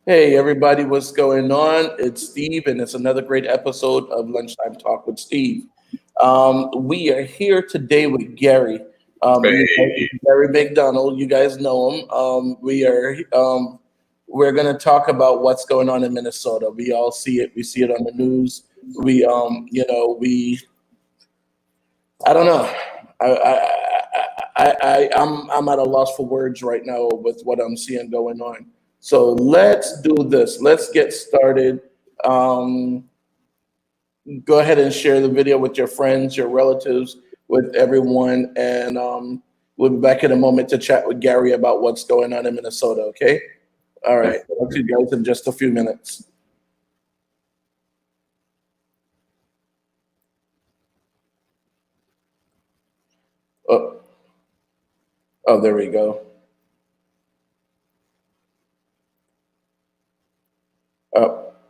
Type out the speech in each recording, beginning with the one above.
Hey everybody, what's going on? It's Steve, and it's another great episode of Lunchtime Talk with Steve. We are here today with Gary. Hey, Gary McDonald. You guys know him. We're gonna talk about what's going on in Minnesota. We all see it. We see it on the news. We we I don't know. I'm at a loss for words right now with what I'm seeing going on. So let's do this. Let's get started. Um, Go ahead and share the video with your friends, your relatives, with everyone, and we'll be back in a moment to chat with Gary about what's going on in Minnesota. Okay. All right. I'll see you guys in just a few minutes. Oh, oh, there we go.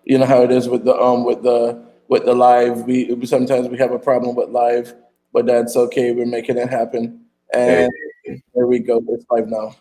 You know how it is with the live. We sometimes we have a problem with live, but that's okay. We're making it happen, hey, and there we go. It's live now.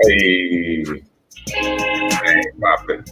hey, hey, poppin'.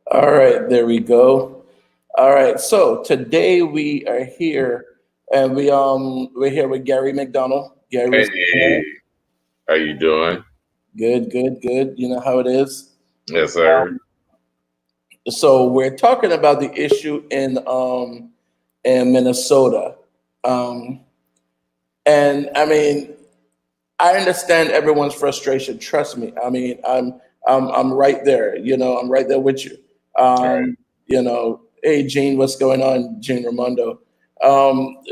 All right, there we go. All right, so today we are here, and we're here with Gary McDonald. Gary, Hey, what's going on? how you doing? Good, good, good. You know how it is. Yes, sir. So we're talking about the issue in Minnesota, um, and I mean I understand everyone's frustration. Trust me. I mean I'm right there. You know, I'm right there with you. All right. Hey Gene, what's going on, Gene Ramondo?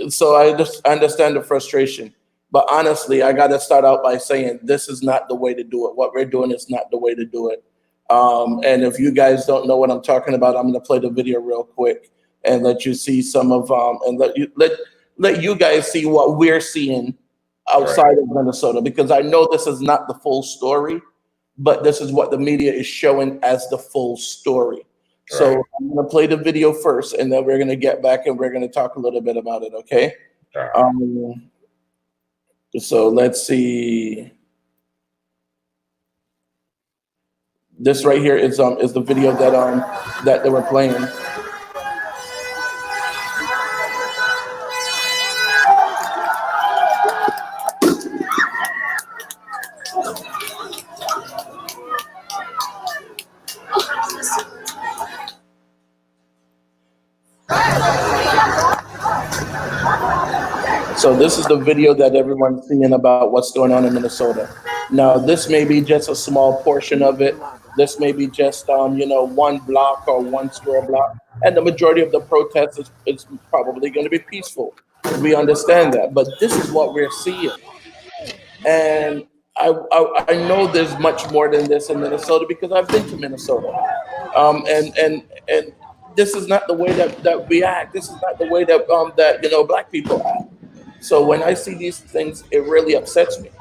So I just understand the frustration. But honestly, I got to start out by saying this is not the way to do it. What we're doing is not the way to do it. And if you guys don't know what I'm talking about, I'm going to play the video real quick and let you see some of and let you guys see what we're seeing Right. outside of Minnesota, because I know this is not the full story, but this is what the media is showing as the full story. Right. So I'm going to play the video first, and then we're going to get back and we're going to talk a little bit about it. Okay. All right. Um, so let's see. This right here is the video that they were playing. So this is the video that everyone's seeing about what's going on in Minnesota. Now, this may be just a small portion of it. This may be just, one block or one square block. And the majority of the protest is probably going to be peaceful. We understand that. But this is what we're seeing. And I know there's much more than this in Minnesota because I've been to Minnesota. And this is not the way that we act. This is not the way that Black people act. So when I see these things, it really upsets me.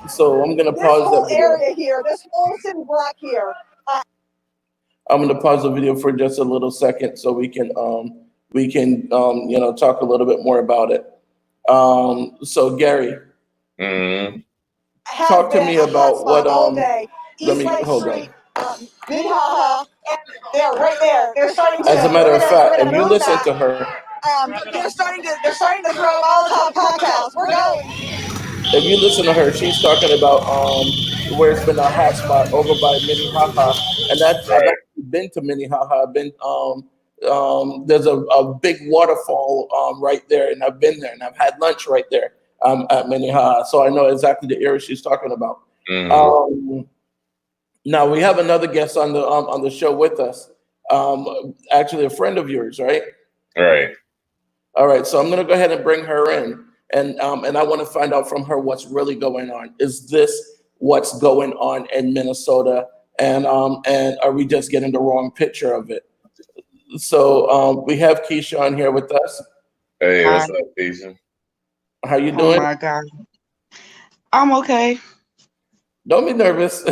So I'm gonna pause that video. Area here, this whole city block here. I'm gonna pause the video for just a little second so we can talk a little bit more about it. So Gary, talk to me about what let me hold on. They're right there. They're starting to. As a matter of fact, if you listen to her, they're starting to throw Molotov cocktails. We're going. if you listen to her, she's talking about where it's been a hot spot over by Minnehaha, and that's I've actually been to Minnehaha. I've been there's a big waterfall right there, and I've been there, and I've had lunch right there at Minnehaha, so I know exactly the area she's talking about. Now we have another guest on the show with us. Actually, a friend of yours, right? Right. All right. So I'm going to go ahead and bring her in, and I want to find out from her what's really going on. Is this what's going on in Minnesota, and are we just getting the wrong picture of it? So we have Keisha on here with us. Hey, what's up, Keisha? How you doing? Oh my God, I'm okay. Don't be nervous.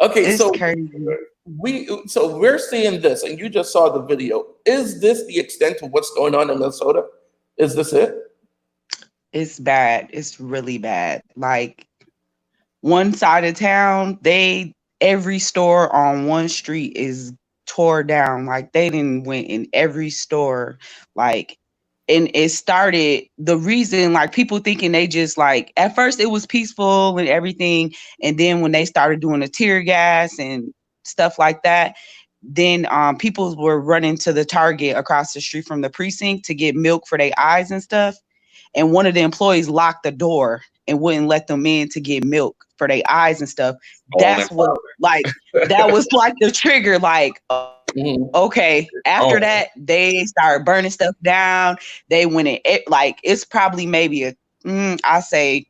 Okay, It's so crazy. we're seeing this, and you just saw the video. Is this the extent of what's going on in Minnesota? Is this it? It's bad. It's really bad. Like one side of town, every store on one street is tore down. Like they didn't went in every store. Like, and it started the reason, like people thinking they just like at first it was peaceful and everything, and then when they started doing the tear gas and stuff like that, then people were running to the Target across the street from the precinct to get milk for their eyes and stuff. And one of the employees locked the door and wouldn't let them in to get milk for their eyes and stuff. That's what, like, that was like the trigger. Like, okay. After that, they started burning stuff down. They went in it. Like, it's probably maybe I say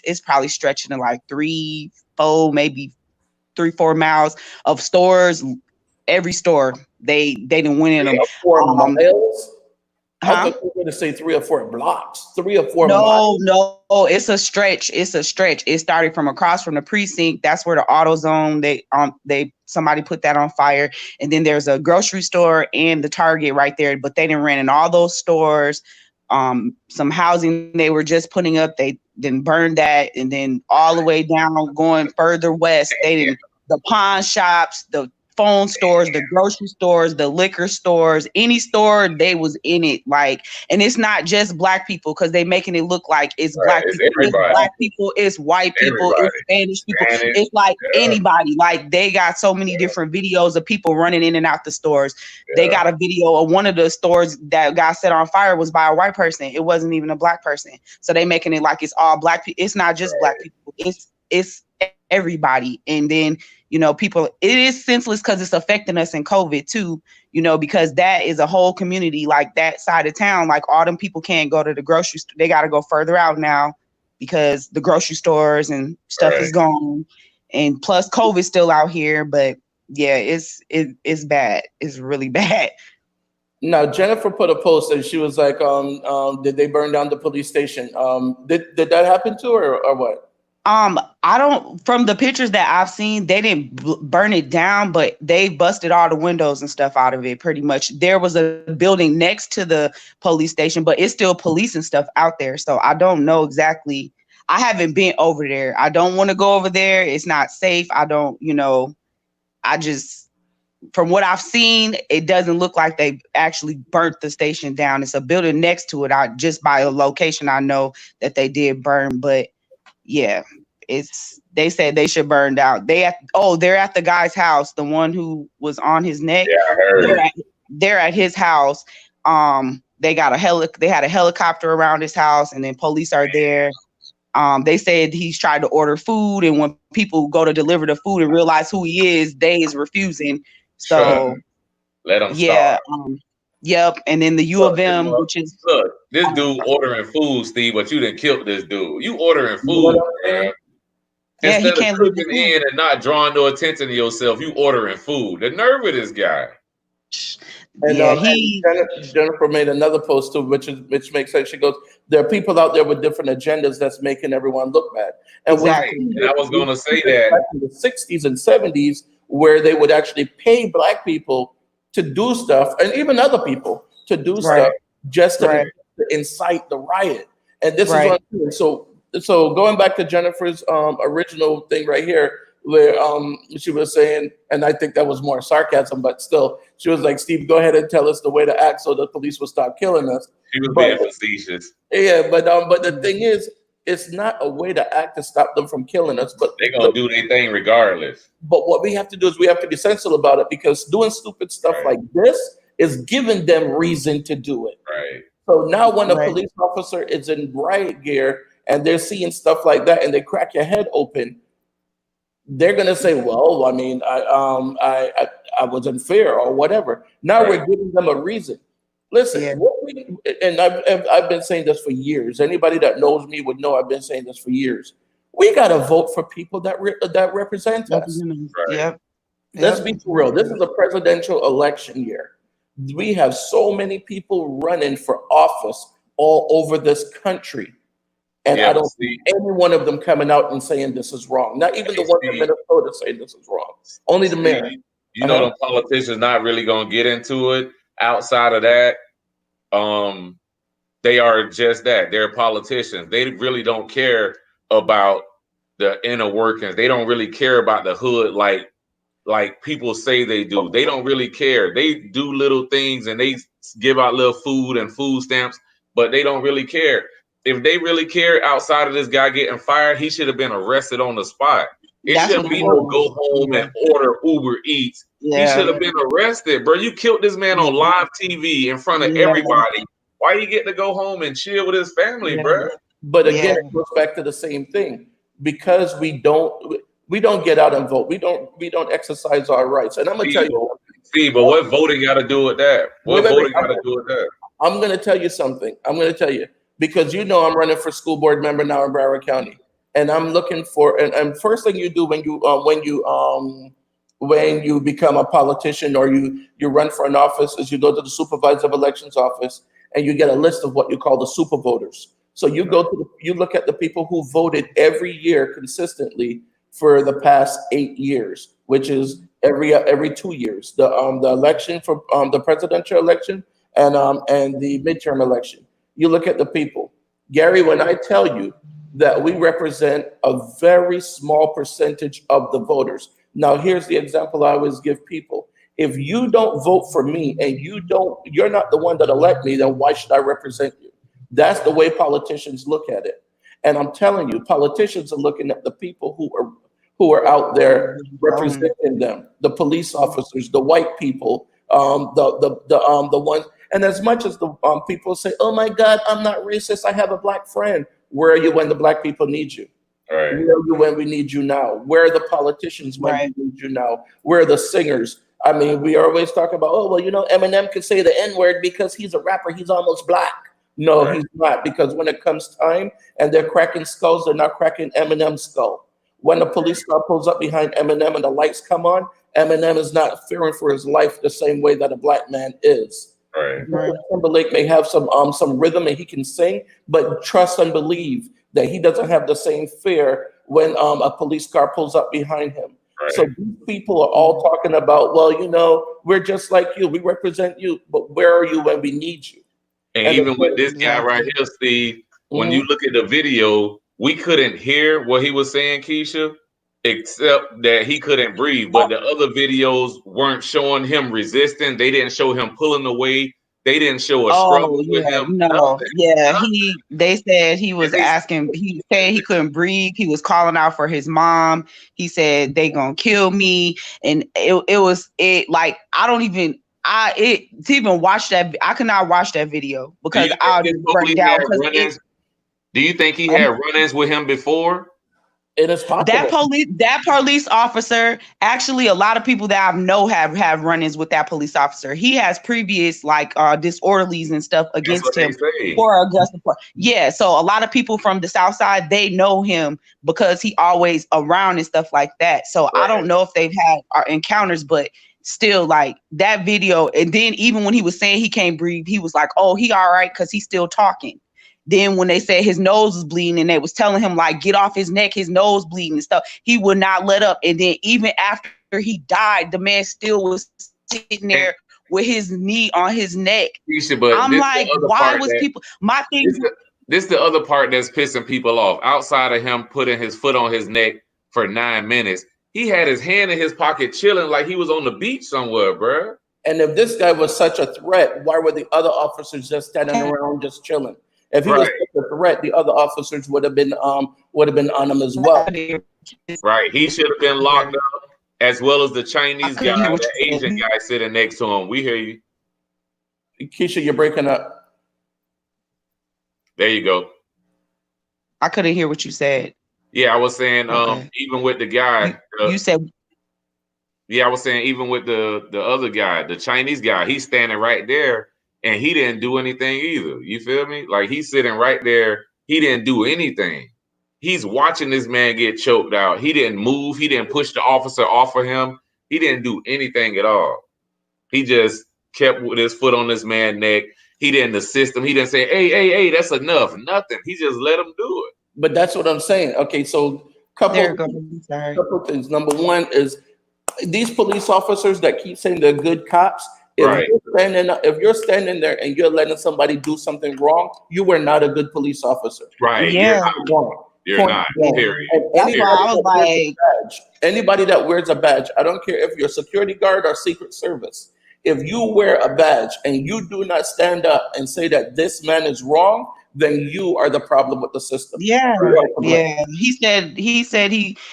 it's probably stretching to like 3, 4, maybe 3, 4 miles of stores. Every store they didn't win in them. 4 miles? I Huh? thought you were going to say 3 or 4 blocks. 3 or 4 miles. No, it's a stretch. It's a stretch. It started from across from the precinct. That's where the AutoZone, somebody put that on fire. And then there's a grocery store and the Target right there, but they didn't rent in all those stores. Some housing they were just putting up, they then burned that, and then all the way down going further west, the pawn shops, the phone stores, the grocery stores, the liquor stores, any store, they was in it. Like, and it's not just Black people, because they making it look like it's Black people. It's Black people, it's white people, it's Spanish people. It's like anybody. Like, they got so many different videos of people running in and out the stores. They got a video of one of the stores that got set on fire was by a white person. It wasn't even a Black person. So they making it like it's all Black people. It's not just Black people. It's everybody. And then, people, it is senseless because it's affecting us in COVID too, because that is a whole community, like that side of town. Like, all them people can't go to the grocery store. They got to go further out now because the grocery stores and stuff is gone. And plus COVID's still out here. But yeah, it's bad. It's really bad. Now, Jennifer put a post and she was like, did they burn down the police station? Did that happen to her or what? I don't, from the pictures that I've seen, they didn't burn it down, but they busted all the windows and stuff out of it pretty much. There was a building next to the police station, but it's still police and stuff out there. So I don't know exactly. I haven't been over there. I don't want to go over there. It's not safe. I don't, I just, from what I've seen, it doesn't look like they actually burnt the station down. It's a building next to it. Just by a location, I know that they did burn, but yeah, they said they should burn down. They're at the guy's house, the one who was on his neck. Yeah, I heard. They're at his house. They had a helicopter around his house, and then police are there. They said he's tried to order food, and when people go to deliver the food and realize who he is, they is refusing. So let him yeah, start. Yep. And then the U of M, which is this dude ordering food, Steve, but you done killed this dude. You ordering food, man. Yeah, Instead he can't of cooking in and not drawing no attention to yourself, you ordering food. The nerve of this guy. And, Jennifer made another post too, which makes sense. She goes, "There are people out there with different agendas that's making everyone look bad." And exactly. And I was going to say that in the 60s and 70s, where they would actually pay Black people to do stuff, and even other people to do stuff, just to incite the riot. And this is what I'm doing. So going back to Jennifer's original thing right here, where she was saying, and I think that was more sarcasm, but still, she was like, "Steve, go ahead and tell us the way to act so the police will stop killing us." She was being facetious. Yeah, but the thing is, it's not a way to act to stop them from killing us. But they're gonna do their thing regardless. But what we have to do is we have to be sensible about it, because doing stupid stuff like this is giving them reason to do it. Right. So now when a police officer is in riot gear and they're seeing stuff like that and they crack your head open, they're gonna say, "Well, I mean, I was unfair or whatever." Now we're giving them a reason. Listen, and I've been saying this for years. Anybody that knows me would know I've been saying this for years. We gotta vote for people that represent us. Yep. Let's be real. This is a presidential election year. We have so many people running for office all over this country. And I don't see any one of them coming out and saying this is wrong. Not even the one in Minnesota saying this is wrong. Only the mayor. You know, the politicians not really gonna get into it. Outside of that, they are just that. They're politicians. They really don't care about the inner workings. They don't really care about the hood like people say they do. They don't really care. They do little things and they give out little food and food stamps, but they don't really care. If they really care, outside of this guy getting fired, he should have been arrested on the spot. It shouldn't be no go home and order Uber Eats. He should have been arrested, bro. You killed this man on live TV in front of everybody. Why you get to go home and chill with his family, bro? But again, it goes back to the same thing, because we don't get out and vote. We don't exercise our rights. And I'm gonna tell you, Steve, but what voting got to do with that? What voting got to do with that? I'm gonna tell you something. I'm gonna tell you, because I'm running for school board member now in Broward County, and I'm looking for and first thing you do when you become a politician or you run for an office is you go to the supervisor of elections office and you get a list of what you call the super voters. So you you look at the people who voted every year consistently for the past 8 years, which is every 2 years. The election for the presidential election and the midterm election. You look at the people. Gary, when I tell you that we represent a very small percentage of the voters. Now, here's the example I always give people. If you don't vote for me and you're not the one that elect me, then why should I represent you? That's the way politicians look at it. And I'm telling you, politicians are looking at the people who are out there representing them, the police officers, the white people, the ones. And as much as the people say, "Oh my God, I'm not racist, I have a Black friend." Where are you when the Black people need you? Right. Where are you when we need you now? Where are the politicians when we need you now? Where are the singers? I mean, we always talk about, "Oh, well, Eminem could say the N-word because he's a rapper, he's almost Black." No, he's not, because when it comes time and they're cracking skulls, they're not cracking Eminem's skull. When the police car pulls up behind Eminem and the lights come on, Eminem is not fearing for his life the same way that a Black man is. Right. Timberlake may have some rhythm and he can sing, but trust and believe that he doesn't have the same fear when a police car pulls up behind him. Right. So these people are all talking about, well, you know, we're just like you, we represent you, but where are you when we need you? And And even with this guy right here, Steve, when you look at the video, we couldn't hear what he was saying, Keisha, except that he couldn't breathe. But the other videos weren't showing him resisting. They didn't show him pulling away. They didn't show a struggle with him. They said he was asking, he said he couldn't breathe. He was calling out for his mom. He said they gonna kill me. And it was like, I don't even, to even watch that, I could not watch that video because I'll just break down. Do you think he had run-ins with him before? It is possible. That police officer, actually, a lot of people that I know have run-ins with that police officer. He has previous disorderlies and stuff against him for Augusta. Yeah, so a lot of people from the South Side, they know him because he always around and stuff like that. So I don't know if they've had encounters, but still, like that video. And then even when he was saying he can't breathe, he was like, "Oh, he all right," because he's still talking. Then when they said his nose was bleeding and they was telling him like, get off his neck, his nose bleeding and stuff, he would not let up. And then even after he died, the man still was sitting there with his knee on his neck. I'm like, why was people, my thing. This is the other part that's pissing people off. Outside of him putting his foot on his neck for 9 minutes, he had his hand in his pocket chilling like he was on the beach somewhere, bro. And if this guy was such a threat, why were the other officers just standing around just chilling? If he was such a threat, the other officers would have been on him as well. Right. He should have been locked up, as well as the Chinese guy, the Asian guy sitting next to him. We hear you. Keisha, you're breaking up. There you go. I couldn't hear what you said. Yeah, I was saying, even with the guy. You said. Yeah, I was saying, even with the other guy, the Chinese guy, he's standing right there. And he didn't do anything either. You feel me? Like he's sitting right there. He didn't do anything. He's watching this man get choked out. He didn't move. He didn't push the officer off of him. He didn't do anything at all. He just kept with his foot on this man's neck. He didn't assist him. He didn't say, hey, that's enough. Nothing. He just let him do it. But that's what I'm saying. Okay, so couple things. Number one is these police officers that keep saying they're good cops. If you're standing there and you're letting somebody do something wrong, you were not a good police officer. Right. Yeah. You're not. Period. That's why I was like, anybody that wears a badge, I don't care if you're a security guard or Secret Service. If you wear a badge and you do not stand up and say that this man is wrong, then you are the problem with the system. Yeah.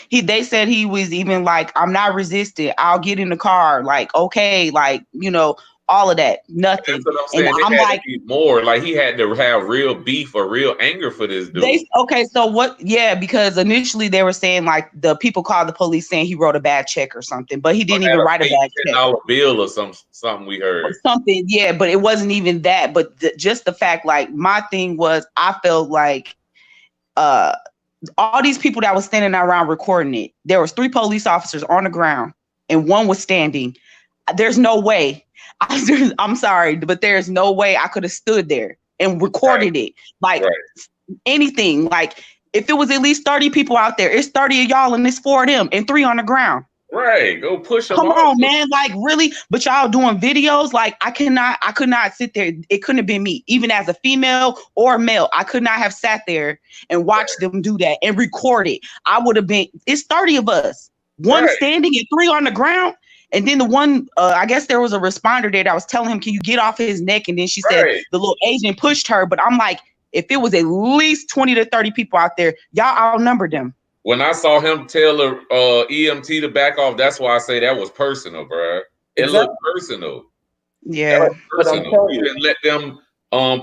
They said he was even like, I'm not resistant. I'll get in the car. Like, okay, like, you know, all of that. Nothing. That's what I'm saying. And I'm like, more like he had to have real beef or real anger for this dude. So what? Yeah, because initially they were saying like the people called the police saying he wrote a bad check or something, but he didn't even write a bad check. $10 bill or something we heard. Or something, yeah, but it wasn't even that. But just the fact, like my thing was, I felt like all these people that was standing around recording it. There was 3 police officers on the ground and 1 was standing. There's no way. I'm sorry, but there's no way I could have stood there and recorded it. Like anything. Like if it was at least 30 people out there, it's 30 of y'all and it's 4 of them and 3 on the ground. Right. Go push them. Come on, man. Like really? But y'all doing videos? Like I could not sit there. It couldn't have been me, even as a female or male. I could not have sat there and watched them do that and record it. I would have been. It's 30 of us, 1 standing and 3 on the ground. And then the one, I guess there was a responder there that was telling him, can you get off his neck? And then she said the little Asian pushed her. But I'm like, if it was at least 20 to 30 people out there, y'all outnumbered them. When I saw him tell the EMT to back off, that's why I say that was personal, bro. It looked personal. Yeah. Personal. You didn't let them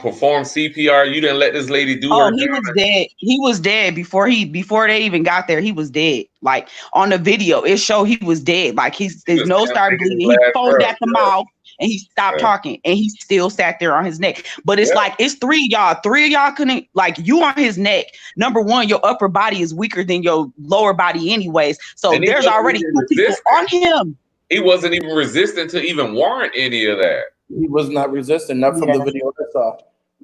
perform CPR. You didn't let this lady do her. He was dead. He was dead before they even got there. He was dead. Like on the video, it showed he was dead. Like his nose started bleeding. He foamed at the mouth and he stopped talking and he still sat there on his neck. But it's like it's 3 of y'all. 3 of y'all couldn't, like, you on his neck. Number one, your upper body is weaker than your lower body anyways. So there's already 2 people on him. He wasn't even resistant to even warrant any of that. He was not resistant, not from the video I saw.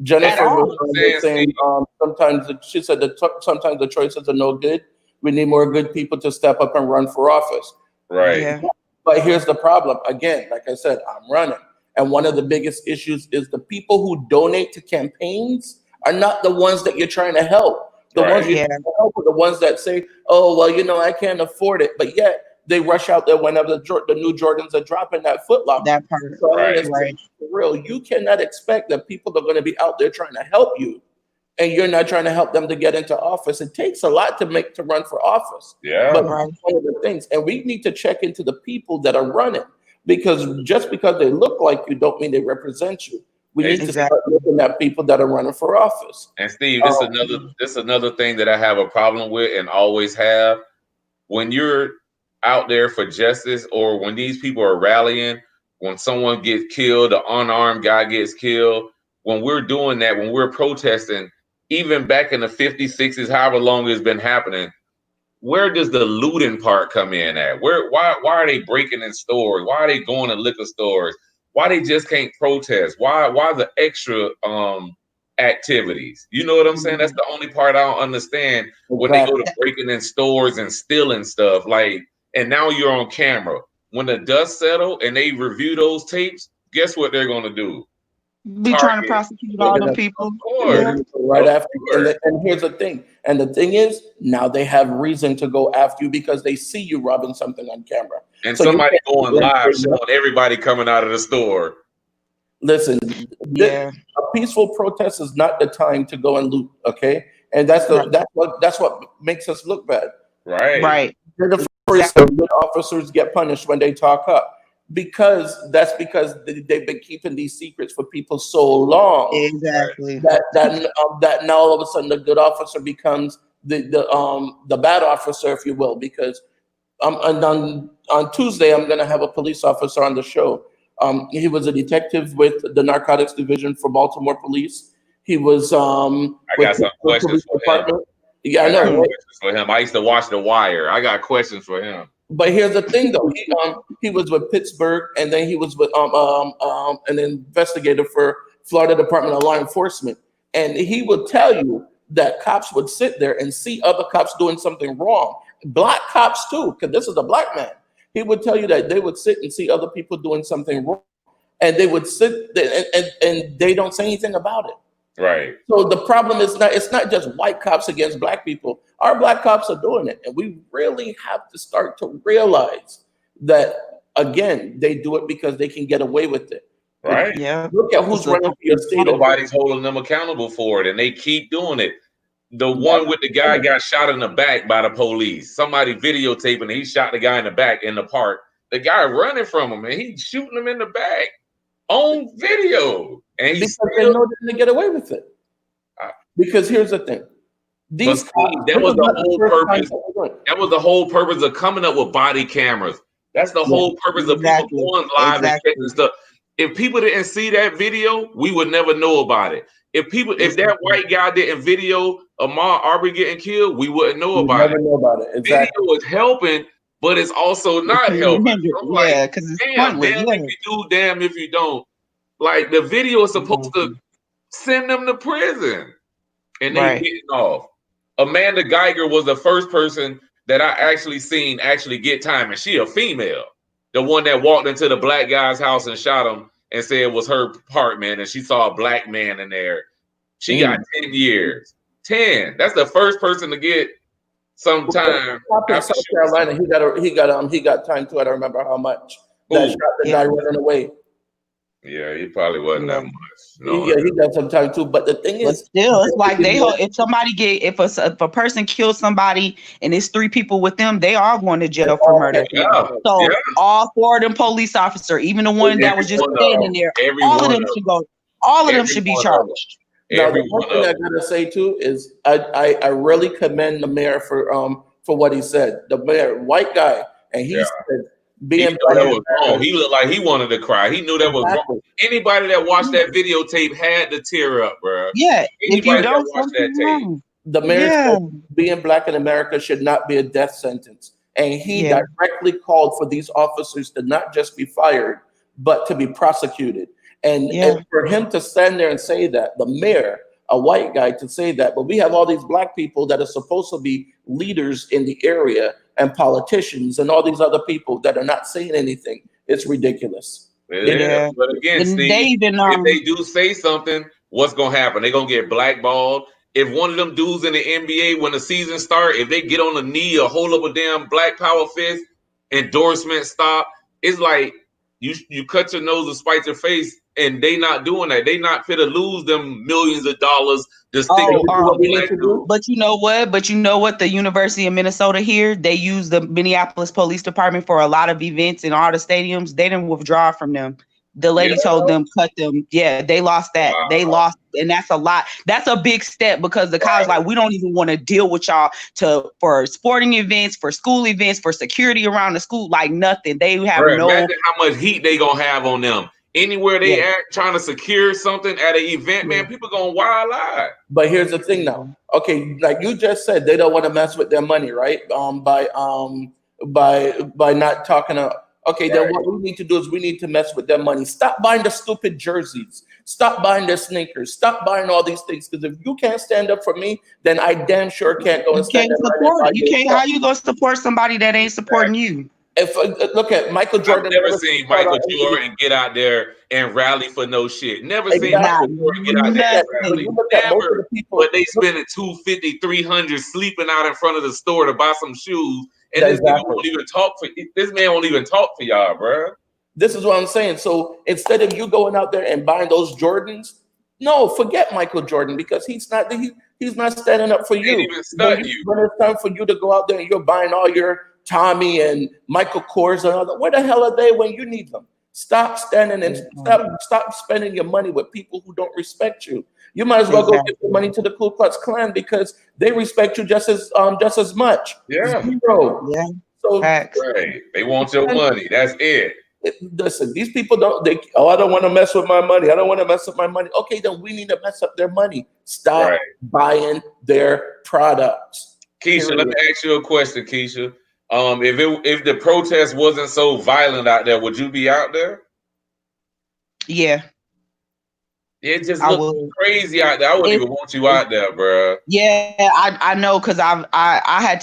Jennifer was saying sometimes she said that sometimes the choices are no good. We need more good people to step up and run for office. Right. Yeah. But here's the problem. Again, like I said, I'm running. And one of the biggest issues is the people who donate to campaigns are not the ones that you're trying to help. The Right. ones you're Yeah. trying to help are the ones that say, oh, well, you know, I can't afford it. But yet they rush out there whenever the new Jordans are dropping that Foot Locker. That part. So I mean, Right. it's Right. for real. You cannot expect that people are going to be out there trying to help you, and you're not trying to help them to get into office. It takes a lot to run for office. Yeah. But Right. that's one of the things, and we need to check into the people that are running, because just because they look like you don't mean they represent you. We need to start Exactly. looking at people that are running for office. And Steve, this is another thing that I have a problem with and always have. When you're out there for justice, or when these people are rallying, when someone gets killed, an unarmed guy gets killed, when we're doing that, when we're protesting, even back in the 50s, 60s, however long it's been happening, where does the looting part come in at? Why are they breaking in stores? Why are they going to liquor stores? Why they just can't protest? Why the extra activities? You know what I'm saying? That's the only part I don't understand. When they go to breaking in stores and stealing stuff, like, and now you're on camera. When the dust settle and they review those tapes, guess what they're gonna do? Be trying to prosecute all the people. Yeah. Right after, and here's the thing. And the thing is, now they have reason to go after you because they see you robbing something on camera. And So somebody going live showing everybody coming out of the store. Listen, Yeah. a peaceful protest is not the time to go and loot. Okay, and that's what makes us look bad. Right. Right. They're the first good officers get punished when they talk up. Because they've been keeping these secrets for people so long Exactly. that now all of a sudden the good officer becomes the bad officer, if you will. Because on Tuesday I'm going to have a police officer on the show. He was a detective with the narcotics division for Baltimore Police. He was I got some questions for him. Yeah, I know. For him, I used to watch The Wire. I got questions for him. But here's the thing, though. He was with Pittsburgh, and then he was with an investigator for Florida Department of Law Enforcement. And he would tell you that cops would sit there and see other cops doing something wrong. Black cops too, because this is a black man. He would tell you that they would sit and see other people doing something wrong, and they would sit there and they don't say anything about it. Right. So the problem is it's not just white cops against black people. Our black cops are doing it. And we really have to start to realize that, again, they do it because they can get away with it. Right. Yeah. Look at who's running for your state. Nobody's holding them accountable for it, and they keep doing it. The one with the guy got shot in the back by the police. Somebody videotaping, he shot the guy in the back in the park. The guy running from him, and he's shooting him in the back on video. And because they know they're going to get away with it. Because here's the thing. That was the whole purpose of coming up with body cameras. That's the whole purpose of people going live and checking stuff. If people didn't see that video, we would never know about it. If that white guy didn't video Ahmaud Arbery getting killed, we wouldn't know about it. Exactly. Video is helping, but it's also not helping. Yeah, because it's damn if you do, damn if you don't. Like, the video is supposed to send them to prison, and they getting off. Amanda Geiger was the first person that I actually seen get time, and she a female. The one that walked into the black guy's house and shot him and said it was her apartment, and she saw a black man in there. She got 10 years. 10. That's the first person to get some time. In South Carolina, he got time too. I don't remember how much. That shot the guy running away. Yeah, he probably wasn't that much. No, he got some time too. But the thing is, still, it's like if a person kills somebody and it's 3 people with them, they are going to jail for murder. Yeah. So all 4 of them police officer, even the one that was just standing there, all of them should go. All of them should be charged. Now, the one thing I gotta say too is I really commend the mayor for what he said. The mayor, white guy, and he said being black that was wrong. He looked like he wanted to cry. He knew that was wrong. Anybody that watched that videotape had to tear up, bro. Yeah, if you don't watch that tape, the mayor said being black in America should not be a death sentence, and he directly called for these officers to not just be fired, but to be prosecuted. And for him to stand there and say that, the mayor, a white guy to say that, but we have all these black people that are supposed to be leaders in the area and politicians and all these other people that are not saying anything. It's ridiculous. Yeah, but again, And Steve, they even if they do say something, what's gonna happen? They're gonna get blackballed. If one of them dudes in the NBA, when the season starts, if they get on the knee or hold up a damn black power fist, endorsement stop. It's like you cut your nose and spite your face, and they not doing that. They not fit to lose them millions of dollars to stick what we need to do. But you know what? The University of Minnesota here, they use the Minneapolis Police Department for a lot of events in all the stadiums. They didn't withdraw from them. The lady told them, cut them. Yeah, they lost that. Wow. They lost, and that's a lot. That's a big step because the college, like, we don't even want to deal with y'all for sporting events, for school events, for security around the school, like nothing. They have no. Imagine how much heat they gonna have on them. Anywhere they at trying to secure something at an event, man, people gonna wild out. But here's the thing now. Okay, like you just said, they don't want to mess with their money, right? By not talking about. Okay, then what we need to do is we need to mess with their money. Stop buying the stupid jerseys. Stop buying their sneakers. Stop buying all these things. Because if you can't stand up for me, then I damn sure can't go and stand up. How you gonna support somebody that ain't supporting you? If look at Michael Jordan. I've never seen Michael Jordan get out there and rally for no shit. Never seen Michael Jordan get out there and rally. Never. But they spending $250, $300 sleeping out in front of the store to buy some shoes. And this man won't even talk for y'all, bro. This is what I'm saying. So instead of you going out there and buying those Jordans, no, forget Michael Jordan because he's not standing up for you. When it's time for you to go out there and you're buying all your Tommy and Michael Kors and all that, where the hell are they when you need them? Stop standing and stop spending your money with people who don't respect you. You might as well go give your money to the Ku Klux Klan because they respect you just as much. Yeah. Zero. Yeah. So they want your money. That's it. Listen, these people I don't want to mess with my money. I don't want to mess with my money. Okay, then we need to mess up their money. Stop buying their products. Keisha, let me ask you a question, Keisha. If the protest wasn't so violent out there, would you be out there? Yeah. It just looks crazy out there. I wouldn't even want you out there, bro. Yeah, I know because I had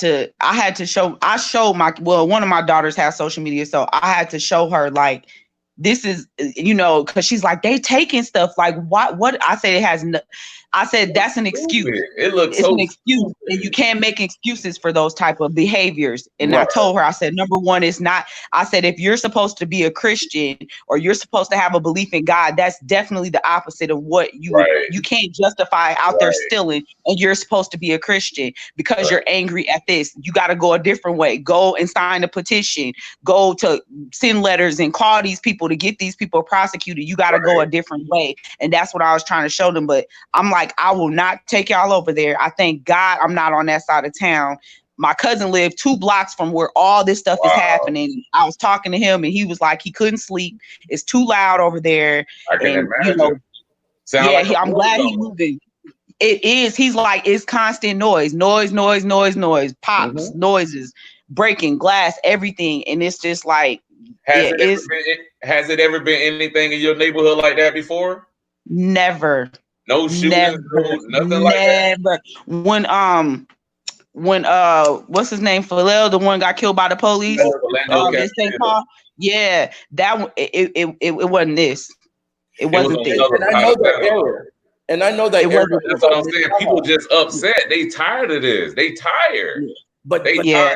to show one of my daughters has social media, so I had to show her like this is because she's like they taking stuff like what I said I said that's an excuse. It's an excuse, and you can't make excuses for those type of behaviors. And I told her, I said, number one, it's not. I said, if you're supposed to be a Christian or you're supposed to have a belief in God, that's definitely the opposite of what you can't justify out there stealing. And you're supposed to be a Christian because you're angry at this. You got to go a different way. Go and sign a petition. Go to send letters and call these people to get these people prosecuted. You got to go a different way. And that's what I was trying to show them. But I'm like, I will not take y'all over there. I thank God I'm not on that side of town. My cousin lived 2 blocks from where all this stuff is happening. I was talking to him and he was like, he couldn't sleep. It's too loud over there. I can imagine. I'm glad he's moving. It is. He's like, it's constant noise, pops, noises, breaking glass, everything. And it's just like, has it ever been anything in your neighborhood like that before? Never. No shootings, nothing like that. When what's his name? Pharrell, the one got killed by the police. In St. Paul. Yeah, that one. It wasn't this. It wasn't this. And I know that error. And I know that error. That's what I'm saying. People just upset. They tired of this. They tired. But and I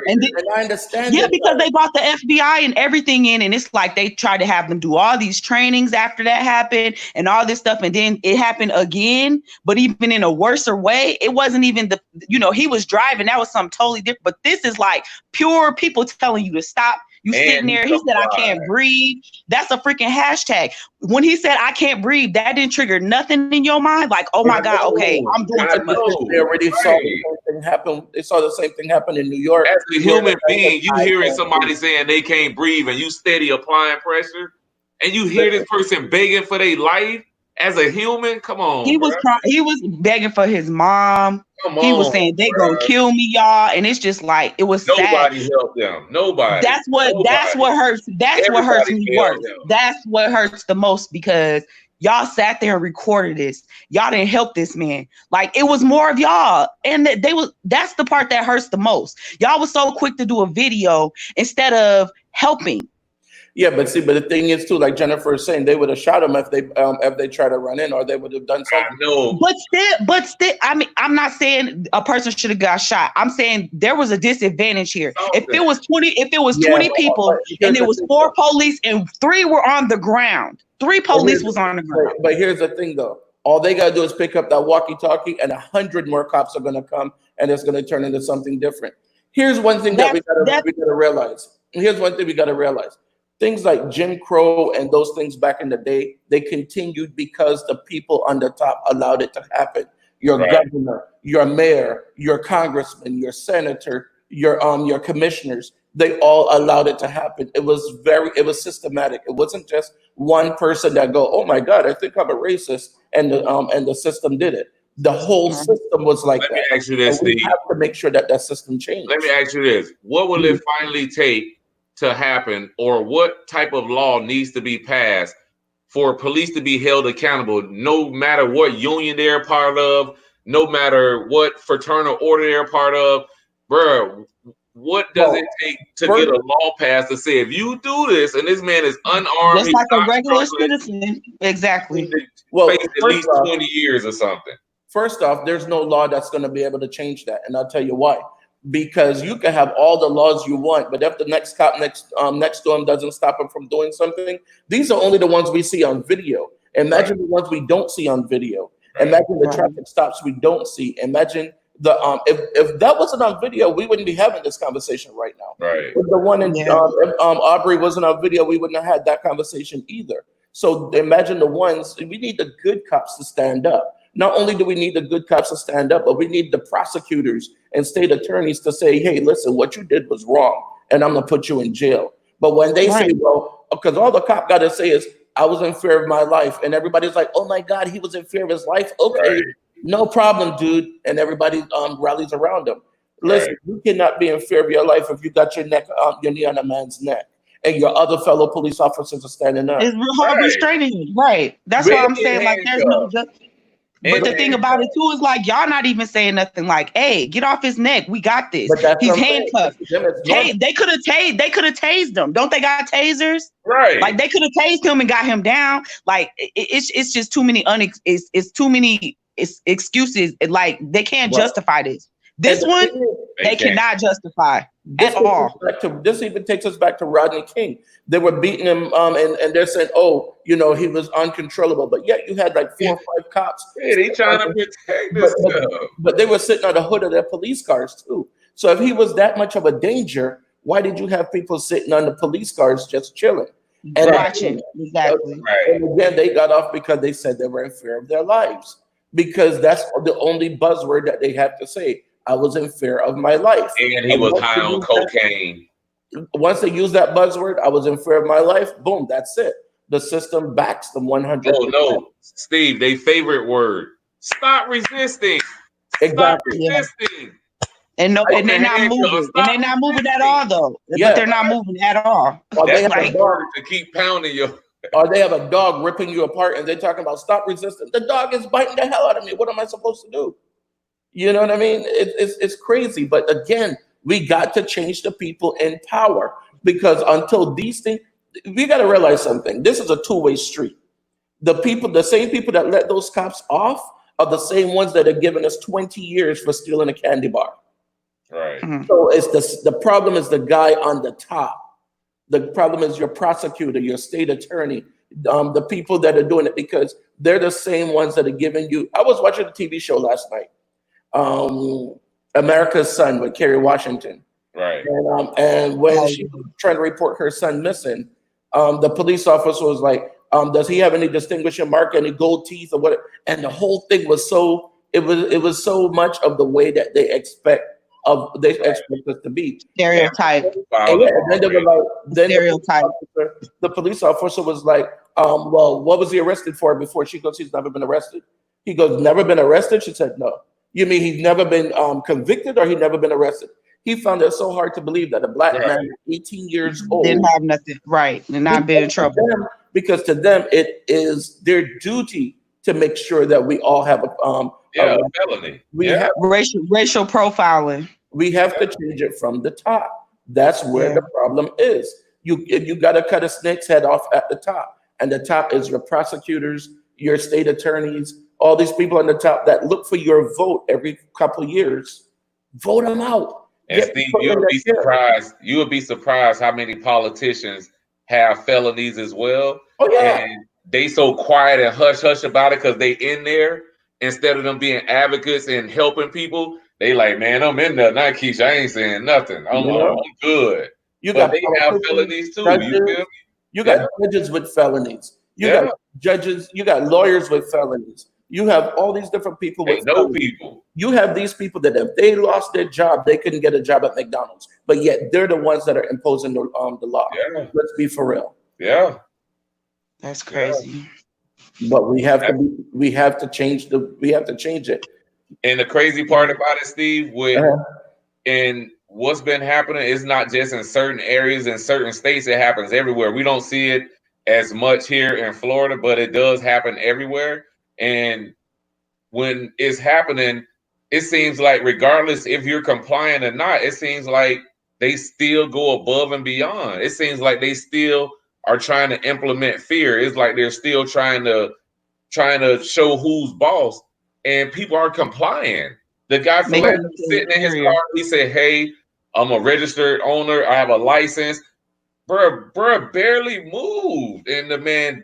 understand. Yeah, because they brought the FBI and everything in, and it's like they tried to have them do all these trainings after that happened and all this stuff, and then it happened again, but even in a worser way. It wasn't even he was driving. That was something totally different. But this is like pure people telling you to stop. You sitting there. He said, I can't breathe. That's a freaking hashtag. When he said, I can't breathe, that didn't trigger nothing in your mind. Like, oh my God, okay, I'm doing too much. They already saw the same thing happen. They saw the same thing happen in New York. As a human being, you hearing somebody saying they can't breathe and you steady applying pressure and you hear this person begging for their life as a human. Come on. He was begging for his mom. Come He was on, saying they gonna bruh. kill me, y'all, and it's just like it was sad. Nobody helped them. Nobody. That's what hurts. That's what hurts me worse. That's what hurts the most because y'all sat there and recorded this. Y'all didn't help this man. Like it was more of y'all, and that's the part that hurts the most. Y'all was so quick to do a video instead of helping. Yeah, but the thing is too, like Jennifer is saying, they would have shot him if they tried to run in, or they would have done something. No. But still, I mean, I'm not saying a person should have got shot. I'm saying there was a disadvantage here. If it was 20 people and it was 4 police and 3 were on the ground, 3 police was on the ground. But here's the thing, though. All they gotta do is pick up that walkie-talkie, and 100 more cops are gonna come, and it's gonna turn into something different. Here's one thing that we gotta realize. Here's one thing we gotta realize. Things like Jim Crow and those things back in the day, they continued because the people on the top allowed it to happen. Your governor, your mayor, your congressman, your senator, your commissioners, they all allowed it to happen. It was systematic. It wasn't just one person that go, oh my God, I think I'm a racist, and the system did it. The whole system was like that. Let me ask you this, we Steve. have to make sure that system changes. Let me ask you this. What will it finally take to happen, or what type of law needs to be passed for police to be held accountable, no matter what union they're part of, no matter what fraternal order they're part of? Bruh, what does it take to get a law passed to say if you do this and this man is unarmed, just like a regular citizen, exactly, well, face at least 20 years or something? First off, there's no law that's going to be able to change that, and I'll tell you why. Because you can have all the laws you want, but if the next cop next to him doesn't stop him from doing something, these are only the ones we see on video. Imagine the ones we don't see on video. Imagine the traffic stops we don't see. Imagine if that wasn't on video, we wouldn't be having this conversation right now. Right. If the one in Aubrey wasn't on video, we wouldn't have had that conversation either. So imagine the ones. We need the good cops to stand up. Not only do we need the good cops to stand up, but we need the prosecutors and state attorneys to say, hey, listen, what you did was wrong, and I'm going to put you in jail. But when they say, well, because all the cop got to say is, I was in fear of my life, and everybody's like, oh, my God, he was in fear of his life. Okay, no problem, dude. And everybody rallies around him. Listen, you cannot be in fear of your life if you got your knee on a man's neck, and your other fellow police officers are standing up. It's real hard restraining you. Right. That's what I'm saying. Like, there's no justice. But the thing about it too is like y'all not even saying nothing like, "Hey, get off his neck. We got this. He's handcuffed." Hey, they could have tased him. Don't they got tasers? Right. Like they could have tased him and got him down. Like it's just too many it's too many excuses. Like they can't justify this. This one they cannot justify at all. This even takes us back to Rodney King. They were beating him, and they're saying, "Oh, he was uncontrollable." But yet you had like 4 or 5 cops. Yeah, they trying to protect this stuff. But they were sitting on the hood of their police cars too. So if he was that much of a danger, why did you have people sitting on the police cars just chilling and watching? Exactly. And again, they got off because they said they were in fear of their lives, because that's the only buzzword that they have to say. I was in fear of my life. And he was high on cocaine. Once they use that buzzword, I was in fear of my life, boom, that's it. The system backs them 100%. Oh, no. Steve, they favorite word. Stop resisting. Exactly. Stop resisting. And they're not moving. And they're not moving at all, though. Yeah. But they're not moving at all. Or they have a dog to keep pounding you. Or they have a dog ripping you apart, and they're talking about stop resisting. The dog is biting the hell out of me. What am I supposed to do? You know what I mean? It's crazy. But again, we got to change the people in power, because until these things, we got to realize something. This is a two-way street. The same people that let those cops off are the same ones that are giving us 20 years for stealing a candy bar. Right. So the problem is the guy on the top. The problem is your prosecutor, your state attorney, the people that are doing it, because they're the same ones that are giving you. I was watching a TV show last night. America's Son with Kerry Washington. Right. And when she was trying to report her son missing, the police officer was like, does he have any distinguishing mark, any gold teeth or what? And the whole thing was it was so much of the way that they expect us to be. Stereotype. And then they were like, stereotype. The police officer was like, well, what was he arrested for before? She goes, he's never been arrested. He goes, never been arrested? She said, no. You mean he's never been convicted or he never been arrested? He found it so hard to believe that a black man, 18 years old, didn't have nothing, right, and not been in trouble. Because to them, it is their duty to make sure that we all have a felony. We have racial profiling. We have to change it from the top. That's where the problem is. You got to cut a snake's head off at the top, and the top is your prosecutors, your state attorneys, all these people on the top that look for your vote every couple of years. Vote them out. And Steve, you would be surprised how many politicians have felonies as well. Oh yeah. And they so quiet and hush hush about it because they in there instead of them being advocates and helping people. They like, man, I'm in there. Not Keisha, I ain't saying nothing. I'm good. But they have felonies too. You got judges with felonies. You got judges. You got lawyers with felonies. You have all these different people with people. You have these people that if they lost their job, they couldn't get a job at McDonald's. But yet they're the ones that are imposing the law. Yeah. Let's be for real. Yeah. That's crazy. But we have to change it. And the crazy part about it, Steve, and what's been happening is not just in certain areas in certain states, it happens everywhere. We don't see it as much here in Florida, but it does happen everywhere. And when it's happening, it seems like regardless if you're compliant or not, it seems like they still go above and beyond. It seems like they still are trying to implement fear. It's like they're still trying to show who's boss, and people are complying. The guy from sitting in his car, he said, "Hey, I'm a registered owner. I have a license." Bruh barely moved, and the man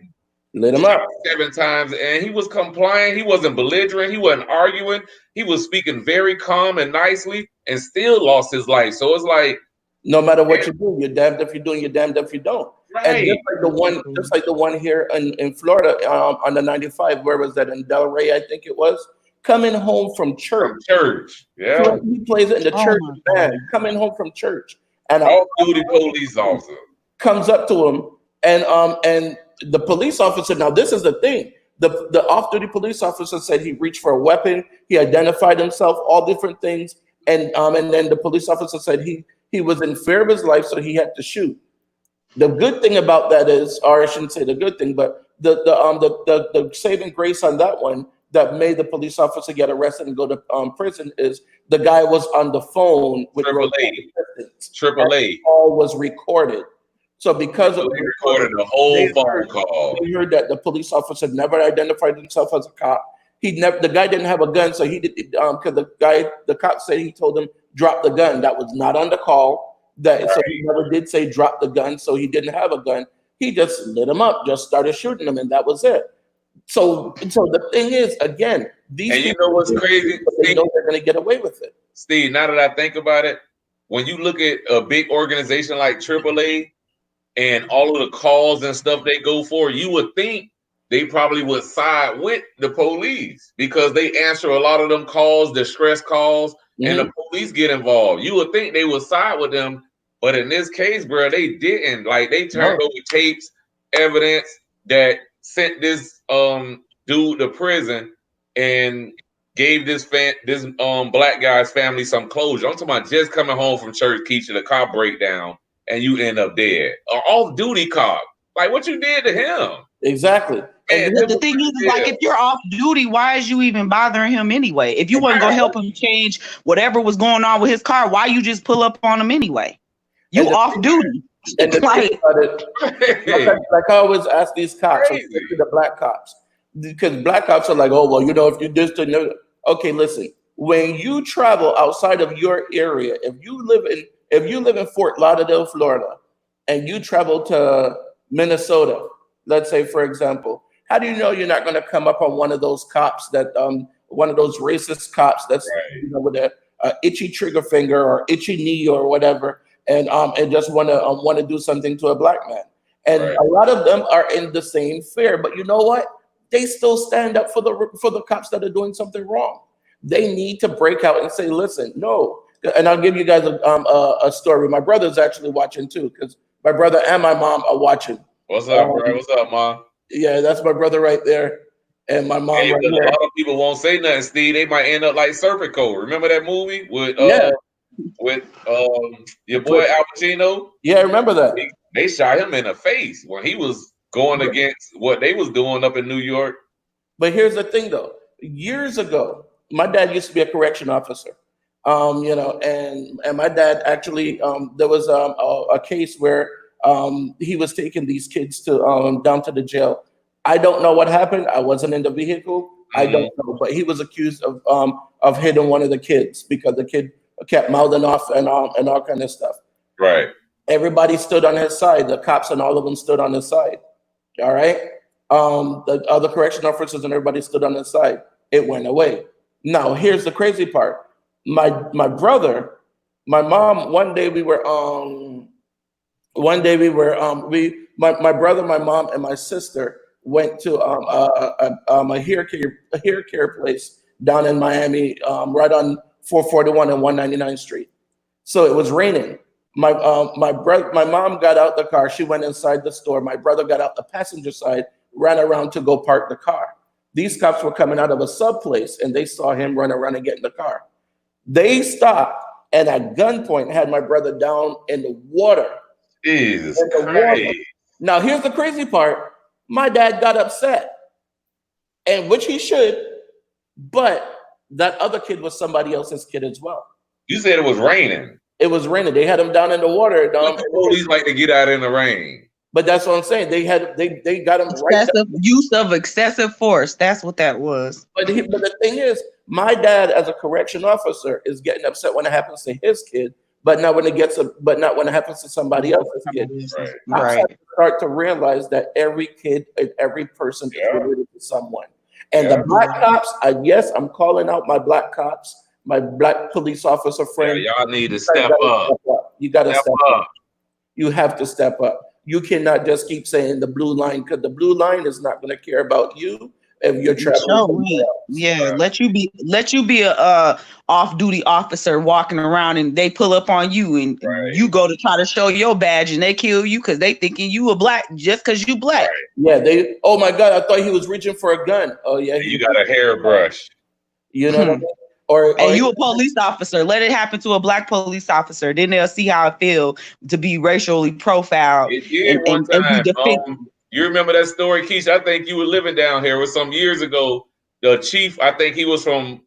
lit him up 7 times, and he was complying. He wasn't belligerent. He wasn't arguing. He was speaking very calm and nicely, and still lost his life. So it's like, no matter what you do, you're damned if you do, and you're damned if you don't. Right. And just like the one here in Florida on the 95, where was that, in Delray, I think it was, coming home from church. Yeah. So he plays it in the church band, coming home from church, and off-duty police officer comes up to him, and the police officer. Now this is the thing. The off-duty police officer said he reached for a weapon. He identified himself, all different things, and then the police officer said he was in fear of his life, so he had to shoot. The good thing about that is, or I shouldn't say the good thing, but the saving grace on that one that made the police officer get arrested and go to prison is the guy was on the phone with AAA. All was recorded. So because of recorded the whole phone call, we heard that the police officer never identified himself as a cop. The guy didn't have a gun, so he did because the cop said he told him drop the gun. That was not on the call. So he never did say drop the gun, so he didn't have a gun. He just lit him up, just started shooting him, and that was it. So the thing is, again, these and you know what's crazy? They know they're going to get away with it. Steve, now that I think about it, when you look at a big organization like AAA and all of the calls and stuff they go for, you would think they probably would side with the police because they answer a lot of them calls, distress calls, and the police get involved. You would think they would side with them, but in this case, bro, they didn't. Like, they turned over tapes, evidence that sent this dude to prison and gave this black guy's family some closure. I'm talking about just coming home from church, Keisha, the car breakdown, and you end up dead. Off-duty cop. Like, what you did to him? Exactly. And the thing is, like, if you're off duty, why is you even bothering him anyway? If you wasn't gonna help him change whatever was going on with his car, why you just pull up on him anyway? You off duty. And like I always ask these cops, especially the black cops, because black cops are like, oh, well, you know, if you just didn't. Okay, listen. When you travel outside of your area, if you live in Fort Lauderdale, Florida, and you travel to Minnesota, let's say, for example, how do you know you're not going to come up on one of those cops that one of those racist cops that's with a itchy trigger finger or itchy knee or whatever, and just want to do something to a black man? And a lot of them are in the same fear, but you know what? They still stand up for the cops that are doing something wrong. They need to break out and say, listen, no. And I'll give you guys a story. My brother's actually watching too, because my brother and my mom are watching. What's up, bro? What's up, Mom? Yeah, that's my brother right there. And my mom Hey, right but a here. lot of people won't say nothing, Steve. They might end up like Serpico. Remember that movie with Yeah. your boy Al Pacino? Yeah, I remember that. They shot him in the face when he was going against what they was doing up in New York. But here's the thing, though. Years ago, my dad used to be a correction officer. And my dad actually there was a case where he was taking these kids to down to the jail. I don't know what happened. I wasn't in the vehicle. I don't know, but he was accused of hitting one of the kids because the kid kept mouthing off and all kind of stuff. Right. Everybody stood on his side. The cops and all of them stood on his side. All right. The other correction officers and everybody stood on his side. It went away. Now, here's the crazy part. My brother, my mom. One day we were my brother, my mom, and my sister went to a hair care place down in Miami, right on 441 and 199th Street. So it was raining. My mom got out the car. She went inside the store. My brother got out the passenger side, ran around to go park the car. These cops were coming out of a sub place, and they saw him run around and get in the car. They stopped and at gunpoint had my brother down in the water. Jesus Christ. Now, here's the crazy part. My dad got upset, and which he should, but that other kid was somebody else's kid as well. You said it was raining. It was raining. They had him down in the water. The police like to get out in the rain. But that's what I'm saying. They got him right. Use of excessive force. That's what that was. But the thing is, my dad, as a correction officer, is getting upset when it happens to his kid, but not when it happens to somebody else's kid. Right. I have to start to realize that every kid and every person is related to someone. And the black cops, yes, I'm calling out my black cops, my black police officer friend. Yeah, y'all need to step up. You got to step up. You have to step up. You cannot just keep saying the blue line, because the blue line is not going to care about you if you're traveling. Let you be a off-duty officer walking around, and they pull up on you, and you go to try to show your badge, and they kill you because they thinking you a black just because you black. Yeah, oh my God, I thought he was reaching for a gun. Oh yeah, you got a hairbrush. You know what I mean? And you a police officer. Let it happen to a black police officer. Then they'll see how it feels to be racially profiled. One time, you remember that story, Keisha? I think you were living down here. It was some years ago. The chief, I think he was from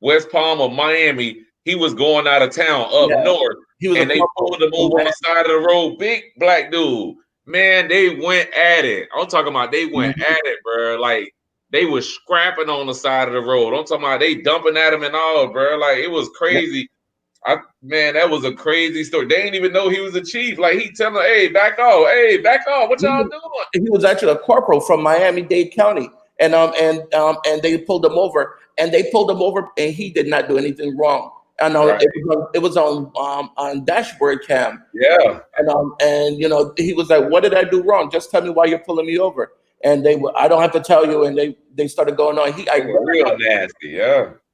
West Palm or Miami. He was going out of town up north. And they pulled him over on the side of the road. Big black dude. Man, they went at it. I'm talking about they went at it, bro. Like, they was scrapping on the side of the road. I'm talking about they dumping at him and all, bro. Like, it was crazy. Man, that was a crazy story. They didn't even know he was a chief. Like, he telling them, hey, back off. Hey, back off. What y'all doing? He was actually a corporal from Miami-Dade County. And they pulled him over. And he did not do anything wrong. And it was on dashboard cam. Yeah. And he was like, what did I do wrong? Just tell me why you're pulling me over. And I don't have to tell you. And they started going on. Real nasty,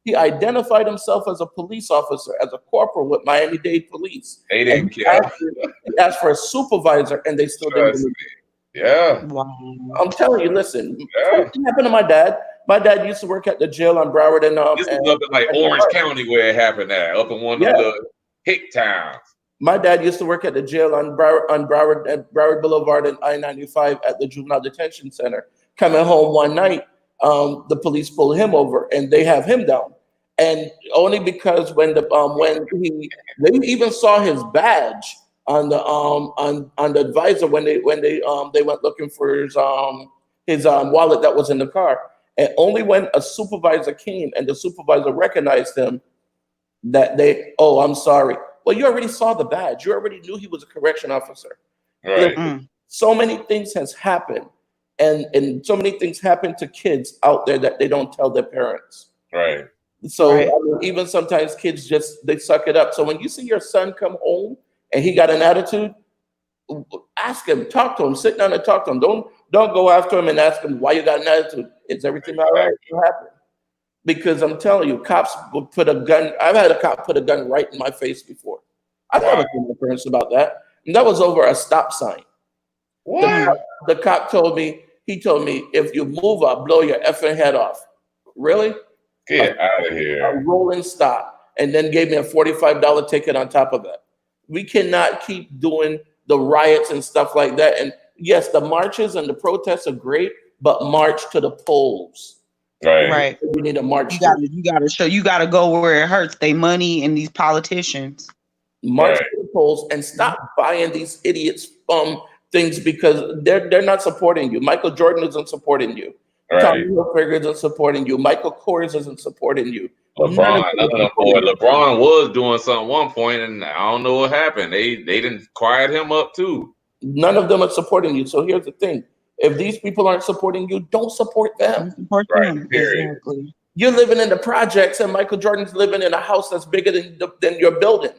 He identified himself as a police officer, as a corporal with Miami-Dade Police. They didn't care. He asked for a supervisor, and they still didn't believe it. Yeah. Wow. I'm telling you, listen. What happened to my dad? My dad used to work at the jail on Broward this was up in like Orange County where it happened at, up in one of the hick towns. My dad used to work at the jail on Broward Boulevard and I-95 at the Juvenile Detention Center. Coming home one night, the police pulled him over, and they have him down. And only because when they even saw his badge on the advisor when they went looking for his wallet that was in the car. And only when a supervisor came and the supervisor recognized him that I'm sorry. Well, you already saw the badge. You already knew he was a correction officer. Right. So many things has happened, and so many things happen to kids out there that they don't tell their parents. Right. So I mean, even sometimes kids they suck it up. So when you see your son come home and he got an attitude, ask him, talk to him, sit down and talk to him. Don't go after him and ask him why you got an attitude. Is everything all right? What happened? Because I'm telling you, cops would put a gun. I've had a cop put a gun right in my face before. I never told my parents about that. And that was over a stop sign. What? The cop told me, He told me, if you move, I'll blow your effing head off. Really? Get out of A here. rolling stop, and then gave me a $45 ticket on top of that. We cannot keep doing the riots and stuff like that. And yes, the marches and the protests are great, but march to the polls. Right. Right. We need a march. You gotta go where it hurts. They money and these politicians. March Right. to the polls and stop buying these idiots things because they're not supporting you. Michael Jordan isn't supporting you. Right. Tommy Hilfiger isn't supporting you. Michael Kors isn't supporting you. LeBron, LeBron was doing something at one point, and I don't know what happened. They didn't quiet him up too. None of them are supporting you. So here's the thing: if these people aren't supporting you, don't support them. Right. Period. Exactly. You're living in the projects, and Michael Jordan's living in a house that's bigger than your building.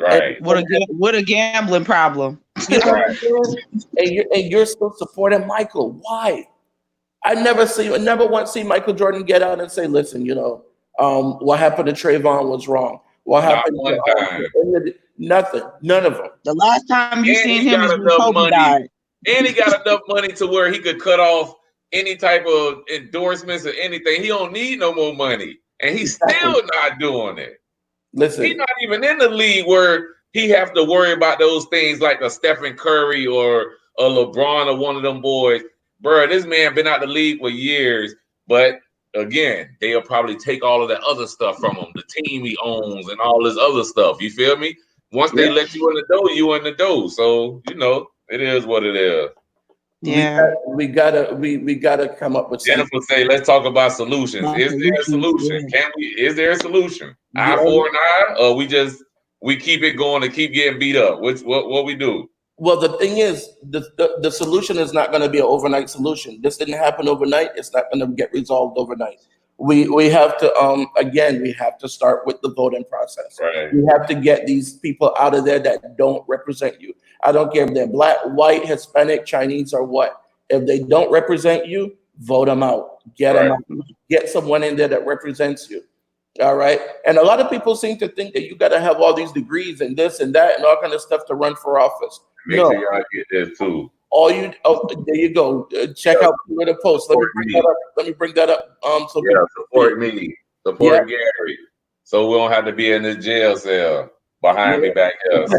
Right. What a gambling problem. You know what I'm saying? And you're still supporting Michael. Why? I never once see Michael Jordan get out and say, "Listen, what happened to Trayvon was wrong. What happened one to nothing? None of them." The last time you And seen he him got is when enough Kobe money. died. And he got enough money to where he could cut off any type of endorsements or anything. He don't need no more money, and he's still not doing it. Listen, He's not even in the league where he have to worry about those things like a Stephen Curry or a LeBron or one of them boys. Bro, this man been out the league for years, but again, they'll probably take all of that other stuff from him, the team he owns and all this other stuff. You feel me? Once they let you in the door, you in the door. So, it is what it is. Yeah. we gotta come up with something. Jennifer say, let's talk about solutions. Is there a solution? Is there a solution? Eye for an eye, or we keep it going and keep getting beat up? What we do? Well, the thing is, the solution is not going to be an overnight solution. This didn't happen overnight. It's not going to get resolved overnight. We have to we have to start with the voting process. Right. We have to get these people out of there that don't represent you. I don't care if they're black, white, Hispanic, Chinese, or what. If they don't represent you, vote them out. Get them out. Get someone in there that represents you. All right. And a lot of people seem to think that you got to have all these degrees and this and that and all kind of stuff to run for office. Make sure y'all get this too. There you go. Check out the post. Let me bring that up. Support me. Support Gary. So we don't have to be in the jail cell behind me back here. So,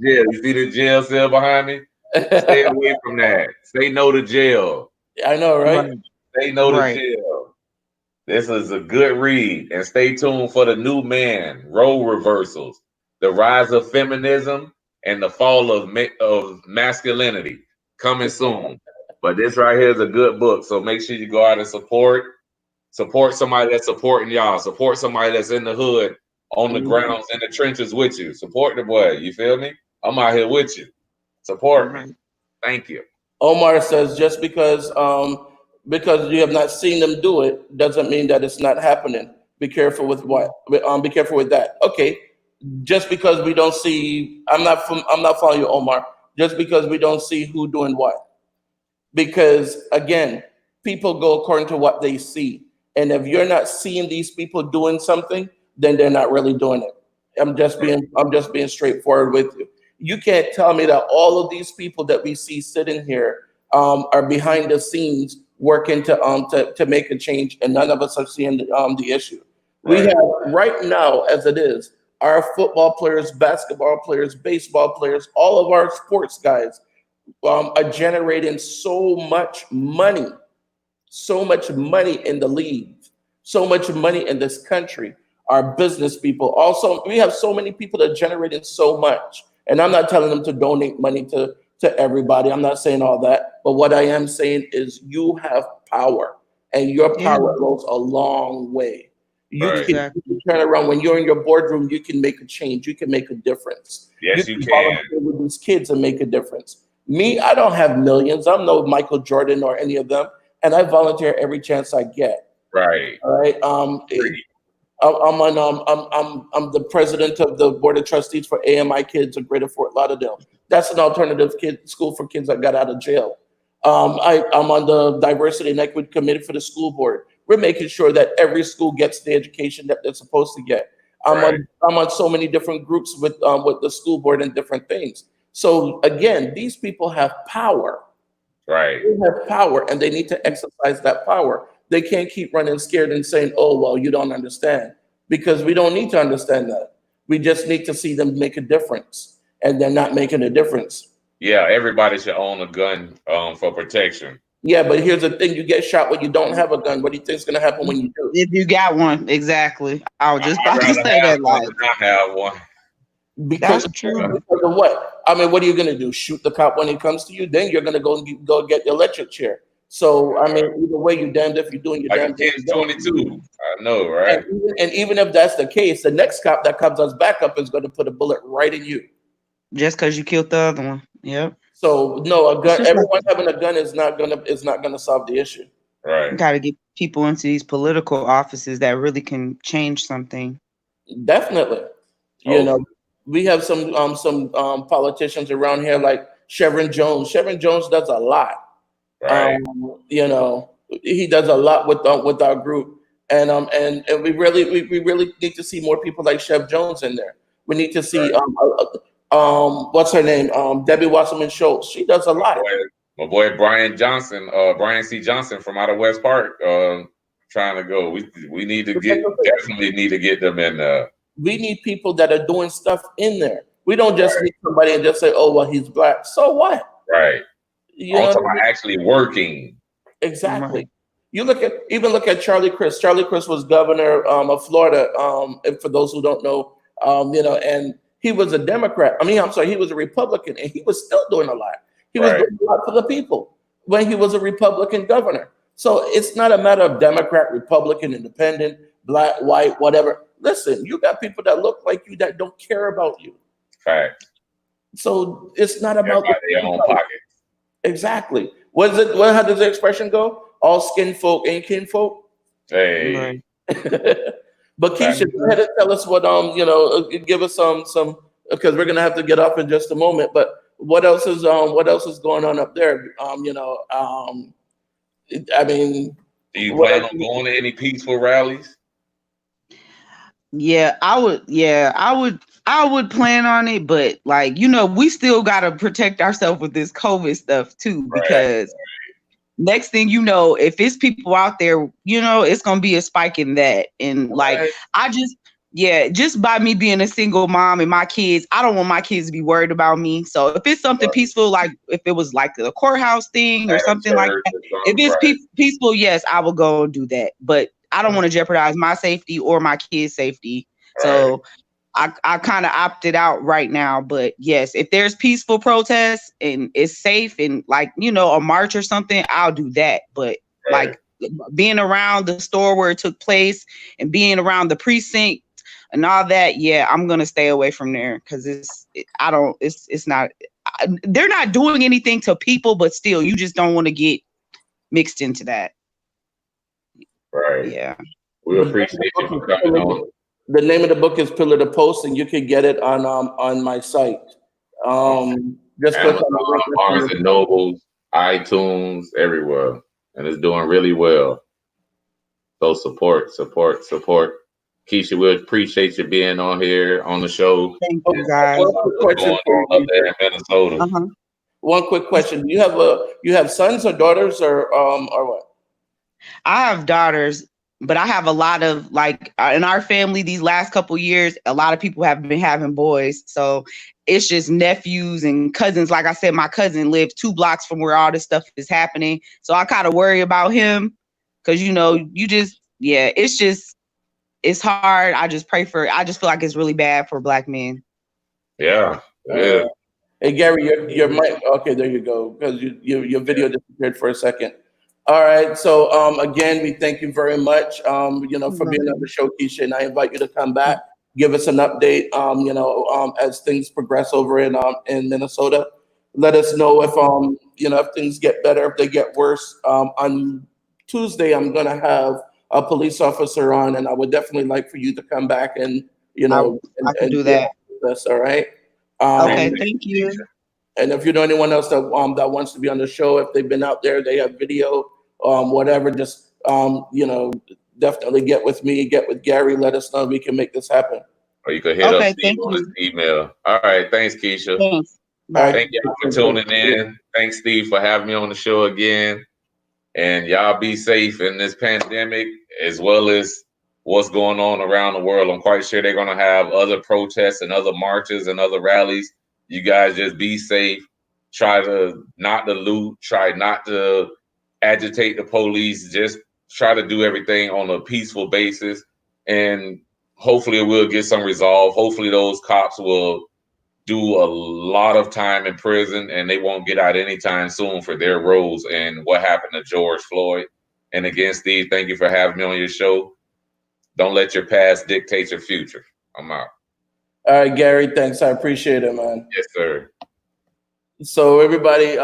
you see the jail cell behind me? Stay away from that. Say no to jail. I know, right? Say no to jail. This is a good read. And stay tuned for the new man, role reversals, the rise of feminism, and the fall of masculinity coming soon. But this right here is a good book. So make sure you go out and support somebody that's supporting y'all. Support somebody that's in the hood, on the grounds, in the trenches with you. Support the boy. You feel me? I'm out here with you. Support me. Thank you. Omar says just because you have not seen them do it doesn't mean that it's not happening. Be careful with what? Be careful with that. Okay. Just because we don't see, I'm not following you, Omar. Just because we don't see who doing what. Because again, people go according to what they see. And if you're not seeing these people doing something, then they're not really doing it. I'm just being straightforward with you. You can't tell me that all of these people that we see sitting here are behind the scenes working to make a change, and none of us are seeing the issue. We have right now, as it is, our football players, basketball players, baseball players, all of our sports guys are generating so much money in the league, so much money in this country. Our business people also, we have so many people that are generating so much. And I'm not telling them to donate money to everybody. I'm not saying all that. But what I am saying is you have power, and your power goes a long way. You can turn around when you're in your boardroom. You can make a change. You can make a difference. Yes, you can. Volunteer with these kids and make a difference. Me, I don't have millions. I'm no Michael Jordan or any of them, and I volunteer every chance I get. Right. All right. I'm the president of the board of trustees for AMI Kids of Greater Fort Lauderdale. That's an alternative school for kids that got out of jail. I'm on the diversity and equity committee for the school board. We're making sure that every school gets the education that they're supposed to get. I'm on so many different groups with the school board and different things. So again, these people have power. Right. They have power and they need to exercise that power. They can't keep running scared and saying, oh, well, you don't understand, because we don't need to understand that. We just need to see them make a difference, and they're not making a difference. Yeah, everybody should own a gun for protection. Yeah, but here's the thing: you get shot when you don't have a gun. What do you think is going to happen when you do? If you got one, exactly. I was just I'd about to rather say have that. one Like, than not have one. Because, that's true. because of what? I mean, what are you going to do? Shoot the cop when he comes to you? Then you're going to go get the electric chair. So I mean, either way, you're damned if you're doing, you're Like a damned if you don't. 10-22. I know, right? And even if that's the case, the next cop that comes us back up is going to put a bullet right in you. Just because you killed the other one. Yep. So no, a It's gun. just like Everyone having a gun is not gonna solve the issue. Right. got to get people into these political offices that really can change something. Definitely. You know, we have some politicians around here like Chevron Jones. Chevron Jones does a lot. Right. You know, he does a lot with our group, and we really need to see more people like Chev Jones in there. We need to see what's her name? Debbie Wasserman Schultz. She does a lot. My boy Brian Johnson, Brian C. Johnson from out of West Park, trying to go. We need to definitely need to get them in there. We need people that are doing stuff in there. We don't just need somebody and just say, "Oh, well, he's black." So what? Right. You know, Also, actually working. exactly. Right. You look at Charlie Crist. Charlie Crist was governor of Florida. And for those who don't know, you know, and he was a Democrat. I mean, I'm sorry, he was a Republican, and he was still doing a lot. He was doing a lot for the people when he was a Republican governor. So it's not a matter of Democrat, Republican, Independent, black, white, whatever. Listen, you got people that look like you that don't care about you. Fact. So it's not about their own pocket. Exactly. What is it? How does the expression go? All skin folk ain't kin folk. Hey. Right. But Keisha, go ahead and tell us what you know, give us some because we're gonna have to get off in just a moment. But what else is going on up there? You know, I mean, do you plan on going to any peaceful rallies? Yeah, I would plan on it, but like, you know, we still gotta protect ourselves with this COVID stuff too, because next thing you know, if it's people out there, you know, it's gonna be a spike in that. And like, just by me being a single mom and my kids, I don't want my kids to be worried about me. So if it's something peaceful, like if it was like the courthouse thing or something like that, if it's peaceful, yes, I will go and do that. But I don't want to jeopardize my safety or my kids' safety. So I kind of opted out right now. But yes, if there's peaceful protests and it's safe and like, you know, a march or something, I'll do that. But like being around the store where it took place and being around the precinct and all that, yeah, I'm gonna stay away from there because they're not doing anything to people, but still, you just don't want to get mixed into that. Right. Yeah. We appreciate you for coming on. The name of the book is Pillar to Post, and you can get it on my site. Just click on Barnes and Nobles, iTunes, everywhere, and it's doing really well. So support. Keisha, we appreciate you being on here on the show. Thank you, guys. What's going on up there in Minnesota? One quick question: do you have sons or daughters or what? I have daughters, but I have a lot of like in our family these last couple years, a lot of people have been having boys. So it's just nephews and cousins. Like I said, my cousin lives 2 blocks from where all this stuff is happening. So I kind of worry about him because, you know, it's hard. I just feel like it's really bad for Black men. Yeah. Hey Gary, your mic. Okay, there you go. Because your video disappeared for a second. All right. So again, we thank you very much. You know, for being on the show, Keisha, and I invite you to come back, give us an update. You know, as things progress over in Minnesota, let us know if you know, if things get better, if they get worse. On Tuesday, I'm gonna have a police officer on, and I would definitely like for you to come back and, you know, I can do that. That's all right. Okay, thank you. And if you know anyone else that wants to be on the show, if they've been out there, they have video, whatever, just you know, definitely get with me, get with Gary, let us know, we can make this happen. Or you can hit us on his email. All right, thanks, Keisha. Thanks. Bye. Thank y'all for tuning in. Thanks, Steve, for having me on the show again. And y'all be safe in this pandemic as well as what's going on around the world. I'm quite sure they're going to have other protests and other marches and other rallies. You guys just be safe. Try to not to loot. Try not to agitate the police. Just try to do everything on a peaceful basis. And hopefully we'll get some resolve. Hopefully those cops will do a lot of time in prison and they won't get out anytime soon for their roles and what happened to George Floyd. And again, Steve, thank you for having me on your show. Don't let your past dictate your future. I'm out. All right, Gary, thanks. I appreciate it, man. Yes, sir. So everybody,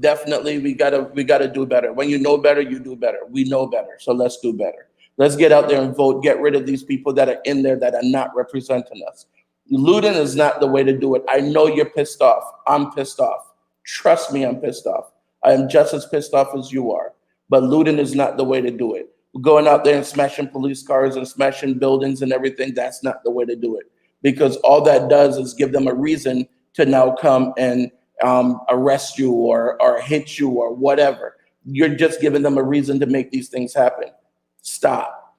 definitely we gotta do better. When you know better, you do better. We know better, so let's do better. Let's get out there and vote. Get rid of these people that are in there that are not representing us. Looting is not the way to do it. I know you're pissed off. I'm pissed off. Trust me, I'm pissed off. I am just as pissed off as you are. But looting is not the way to do it. Going out there and smashing police cars and smashing buildings and everything, that's not the way to do it. Because all that does is give them a reason to now come and arrest you or hit you or whatever. You're just giving them a reason to make these things happen. Stop.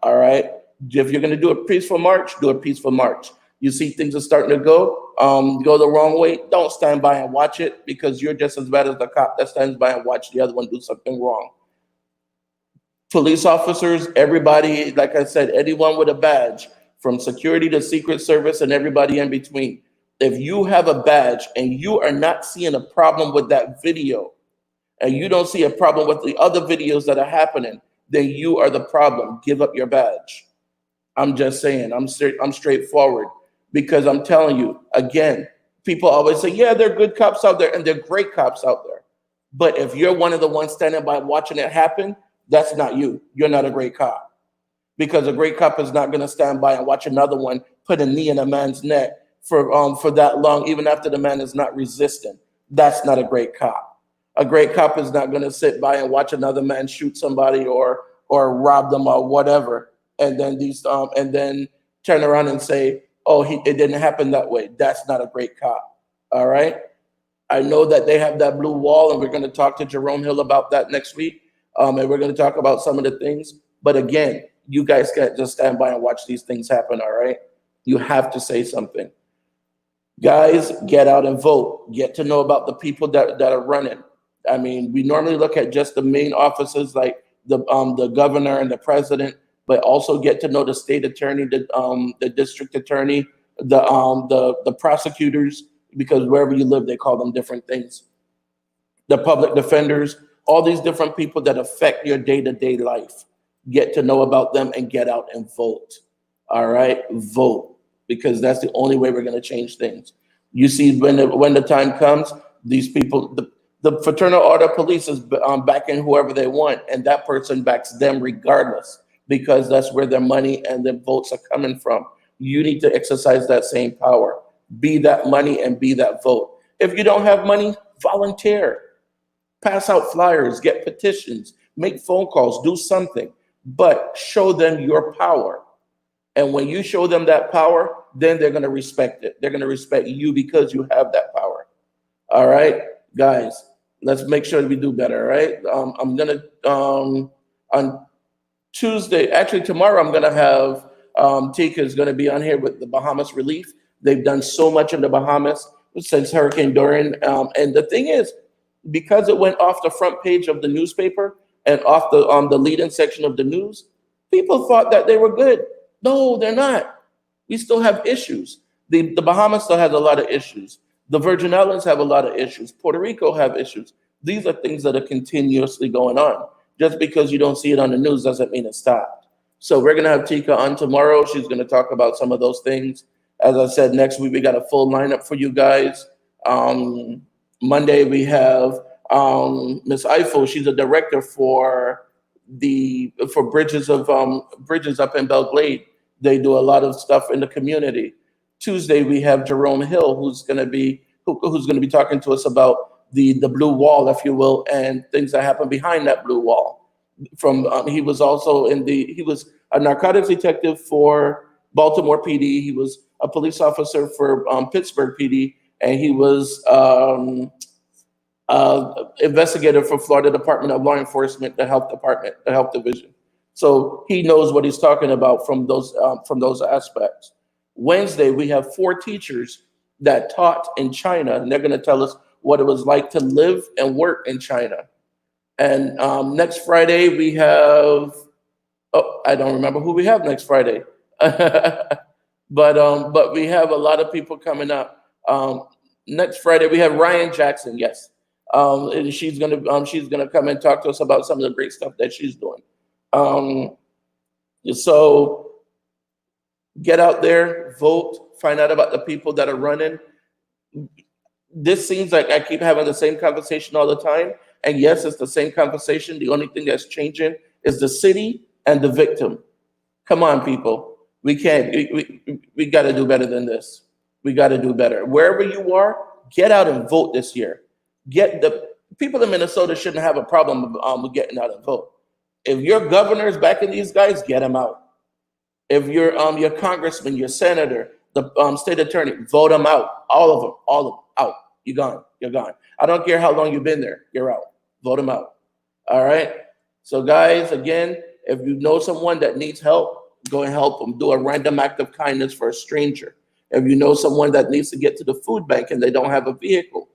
All right? If you're going to do a peaceful march, do a peaceful march. You see things are starting to go the wrong way, don't stand by and watch it because you're just as bad as the cop that stands by and watch the other one do something wrong. Police officers, everybody, like I said, anyone with a badge, from security to Secret Service and everybody in between. If you have a badge and you are not seeing a problem with that video and you don't see a problem with the other videos that are happening, then you are the problem. Give up your badge. I'm just saying, I'm straightforward because I'm telling you, again, people always say, yeah, they're good cops out there and they're great cops out there. But if you're one of the ones standing by watching it happen, that's not you. You're not a great cop because a great cop is not going to stand by and watch another one put a knee in a man's neck for that long, even after the man is not resisting. That's not a great cop. A great cop is not going to sit by and watch another man shoot somebody or rob them or whatever. And then turn around and say, oh, it didn't happen that way. That's not a great cop. All right. I know that they have that blue wall, and we're going to talk to Jerome Hill about that next week. And we're going to talk about some of the things. But again, you guys can't just stand by and watch these things happen. All right. You have to say something. Guys, get out and vote. Get to know about the people that are running. I mean, we normally look at just the main offices like the governor and the president, but also get to know the state attorney, the district attorney, the prosecutors, because wherever you live, they call them different things. The public defenders, all these different people that affect your day-to-day life. Get to know about them and get out and vote. All right, vote, because that's the only way we're going to change things. You see, when the time comes, these people, the fraternal order of police is backing whoever they want, and that person backs them regardless, because that's where their money and their votes are coming from. You need to exercise that same power. Be that money and be that vote. If you don't have money, volunteer. Pass out flyers, get petitions, make phone calls, do something, but show them your power. And when you show them that power, then they're going to respect it. They're going to respect you because you have that power. All right, guys, let's make sure we do better. All right. I'm going to, on Tuesday, actually tomorrow, I'm going to have Tika is going to be on here with the Bahamas Relief. They've done so much in the Bahamas since Hurricane Dorian. And the thing is, because it went off the front page of the newspaper and off the lead-in section of the news, people thought that they were good. No, they're not. We still have issues. The Bahamas still has a lot of issues. The Virgin Islands have a lot of issues. Puerto Rico have issues. These are things that are continuously going on. Just because you don't see it on the news doesn't mean it stopped. So we're going to have Tika on tomorrow. She's going to talk about some of those things. As I said, next week we got a full lineup for you guys. Monday we have Miss Eiffel. She's a director for Bridges up in Belgrade. They do a lot of stuff in the community. Tuesday we have Jerome Hill, who's going to be talking to us about the blue wall, if you will, and things that happen behind that blue wall. He was a narcotics detective for Baltimore PD. He was a police officer for Pittsburgh PD, and he was investigator for Florida Department of Law Enforcement, the health department, the health division. So he knows what he's talking about from those aspects. Wednesday, we have 4 teachers that taught in China, and they're going to tell us what it was like to live and work in China. And next Friday, we have, I don't remember who we have next Friday, but we have a lot of people coming up. Next Friday, we have Ryan Jackson, yes. And she's gonna come and talk to us about some of the great stuff that she's doing. So get out there, vote, find out about the people that are running. This seems like I keep having the same conversation all the time. And yes, it's the same conversation. The only thing that's changing is the city and the victim. Come on, people. We can't, we got to do better than this. We got to do better. Wherever you are, get out and vote this year. Get the people in Minnesota shouldn't have a problem with getting out and vote. If your governor is backing these guys, get them out. If your congressman, your senator, the state attorney, vote them out. All of them out. You're gone. You're gone. I don't care how long you've been there. You're out. Vote them out. All right. So guys, again, if you know someone that needs help, go and help them. Do a random act of kindness for a stranger. If you know someone that needs to get to the food bank and they don't have a vehicle,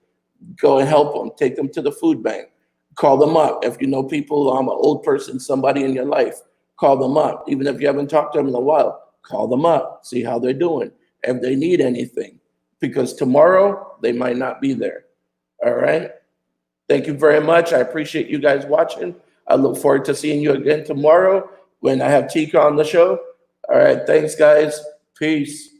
go and help them. Take them to the food bank. Call them up. If you know people, an old person, somebody in your life, call them up. Even if you haven't talked to them in a while, call them up. See how they're doing. If they need anything, because tomorrow they might not be there. All right. Thank you very much. I appreciate you guys watching. I look forward to seeing you again tomorrow when I have Tika on the show. All right. Thanks, guys. Peace.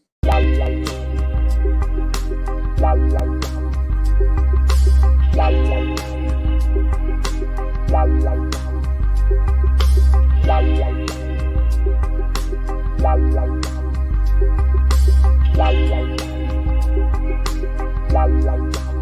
La